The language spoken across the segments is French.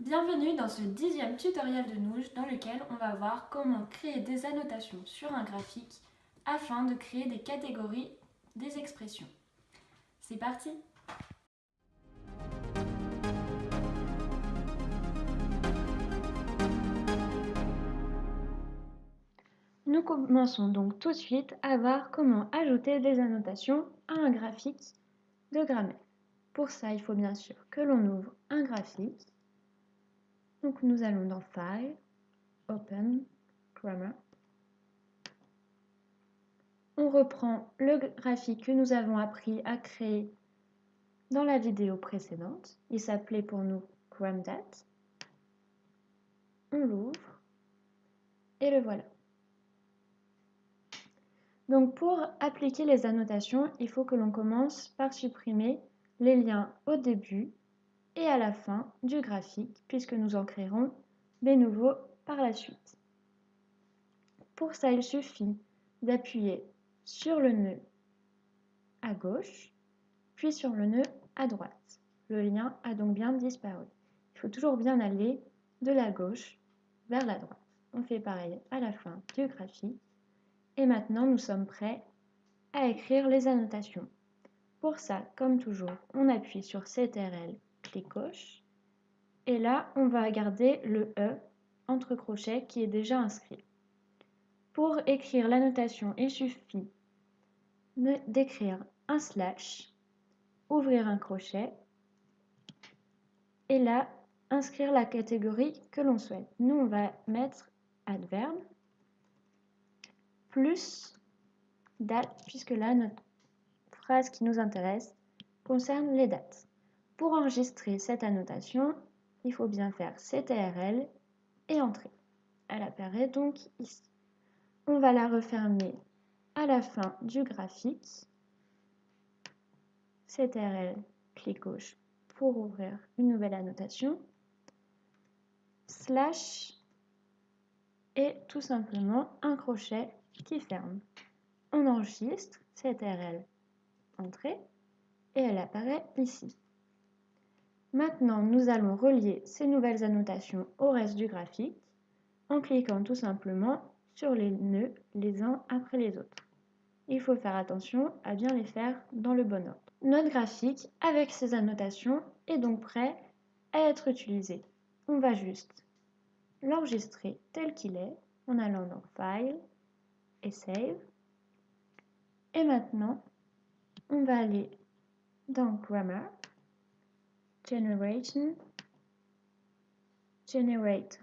Bienvenue dans ce 10e tutoriel de Nouge dans lequel on va voir comment créer des annotations sur un graphique afin de créer des catégories des expressions. C'est parti! Nous commençons donc tout de suite à voir comment ajouter des annotations à un graphique de grammaire. Pour ça, il faut bien sûr que l'on ouvre un graphique. Donc nous allons dans File, Open, Grammar. On reprend le graphique que nous avons appris à créer dans la vidéo précédente. Il s'appelait pour nous GramDat. On l'ouvre et le voilà. Donc pour appliquer les annotations, il faut que l'on commence par supprimer les liens au début et à la fin du graphique, puisque nous en créerons des nouveaux par la suite. Pour ça, il suffit d'appuyer sur le nœud à gauche, puis sur le nœud à droite. Le lien a donc bien disparu. Il faut toujours bien aller de la gauche vers la droite. On fait pareil à la fin du graphique. Et maintenant, nous sommes prêts à écrire les annotations. Pour ça, comme toujours, on appuie sur CTRL, clic gauche. Et là, on va garder le E entre crochets qui est déjà inscrit. Pour écrire l'annotation, il suffit d'écrire un slash, ouvrir un crochet, et là, inscrire la catégorie que l'on souhaite. Nous, on va mettre adverbe plus date, puisque là, notre phrase qui nous intéresse concerne les dates. Pour enregistrer cette annotation, il faut bien faire CTRL et entrer. Elle apparaît donc ici. On va la refermer à la fin du graphique. CTRL, clic gauche pour ouvrir une nouvelle annotation. Slash et tout simplement un crochet qui ferme. On enregistre, CTRL, entrée, et elle apparaît ici. Maintenant, nous allons relier ces nouvelles annotations au reste du graphique en cliquant tout simplement sur les nœuds les uns après les autres. Il faut faire attention à bien les faire dans le bon ordre. Notre graphique avec ces annotations est donc prêt à être utilisé. On va juste l'enregistrer tel qu'il est en allant dans File et Save. Et maintenant, on va aller dans Grammar, Generate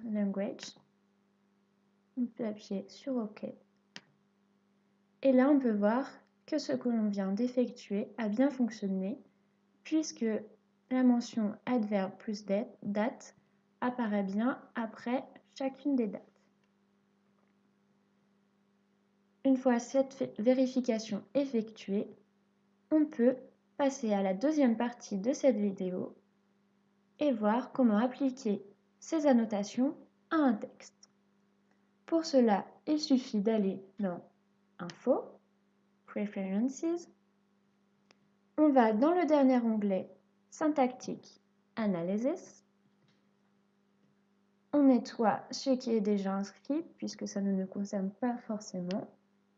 Language. On peut appuyer sur OK. Et là, on peut voir que ce que l'on vient d'effectuer a bien fonctionné puisque la mention adverbe plus date apparaît bien après chacune des dates. Une fois cette vérification effectuée, on peut passer à la deuxième partie de cette vidéo et voir comment appliquer ces annotations à un texte. Pour cela, il suffit d'aller dans Info, Preferences. On va dans le dernier onglet Syntactic Analysis. On nettoie ce qui est déjà inscrit puisque ça ne nous concerne pas forcément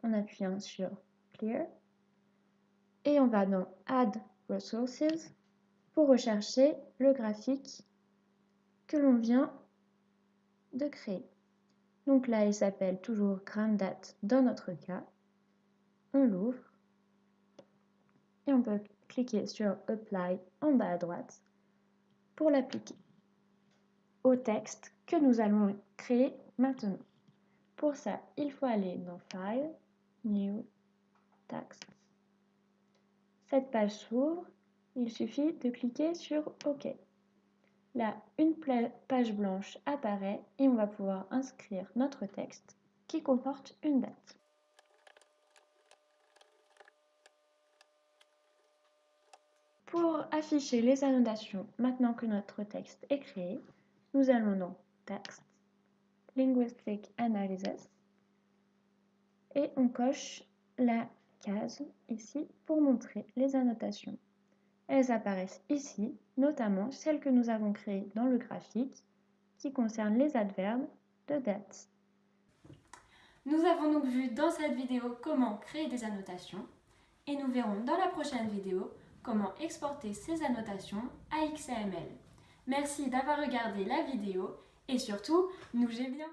en appuyant sur Clear. Et on va dans Add Resources pour rechercher le graphique que l'on vient de créer. Donc là, il s'appelle toujours GramDat dans notre cas. On l'ouvre et on peut cliquer sur Apply en bas à droite pour l'appliquer au texte que nous allons créer maintenant. Pour ça, il faut aller dans File, New, Text. Cette page s'ouvre, il suffit de cliquer sur OK. Là, une page blanche apparaît et on va pouvoir inscrire notre texte qui comporte une date. Pour afficher les annotations, maintenant que notre texte est créé, nous allons dans Text, Linguistic Analysis et on coche la case ici pour montrer les annotations. Elles apparaissent ici, notamment celles que nous avons créées dans le graphique qui concerne les adverbes de that. Nous avons donc vu dans cette vidéo comment créer des annotations et nous verrons dans la prochaine vidéo comment exporter ces annotations à XAML. Merci d'avoir regardé la vidéo et surtout, bougez bien!